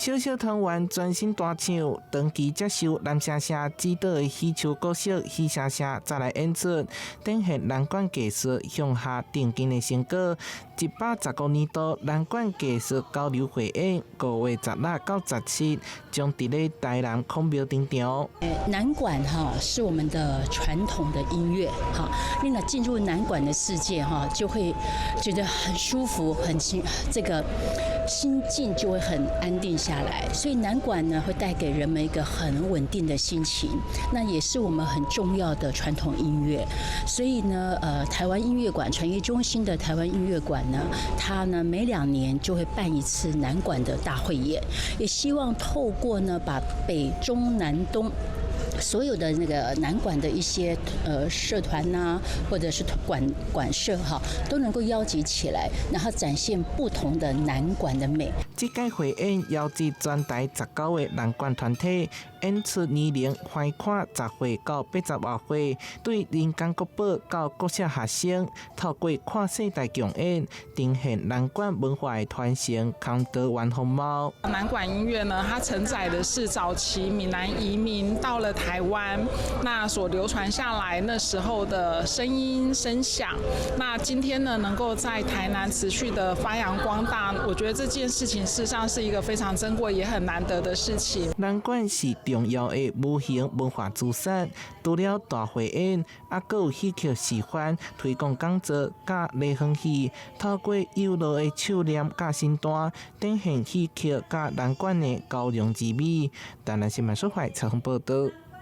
小小團員專心大唱，長期接受藍聲聲指導的戲曲角色戲聲聲再來演出，展現南管藝術向下定根的成果。119年度南管藝術交流匯演5月16到17，將佇咧台南孔廟登場。南管是我們的傳統的音樂哈，你呢進入南管的世界哈，就會覺得很舒服，這個心境就會很安定下來。所以南管呢會帶給人們一個很穩定的心情，那也是我們很重要的傳統音樂。所以呢，台灣音樂館傳藝中心的台灣音樂館呢，它呢每2年就會辦一次南管的大匯演，也希望透過呢把北中南東所有的那個南管的一些社團吶，或者是管社哈，都能夠邀集起來，然後展現不同的南管的美。這屆匯演邀集全台19個南管團體，演出年齡橫跨10歲到80多歲，對人間國寶到國小學生，透過跨世代共演，呈現南管文化的傳承，康德灣風貌。南管音樂呢，它承載的是早期閩南移民到了台灣，那所流傳下來那時候的聲音聲響。那今天呢，能夠在台南持續的發揚光大，我覺得這件事情事實上是一個非常珍貴也很難得的事情。南管是重要的無形文化資產，除了大匯演，還有戲曲示範、推廣講座、甲犁園戲，透過有樂的手念甲身段，展現戲曲甲南管的交融之美。台南新聞社會採訪報道。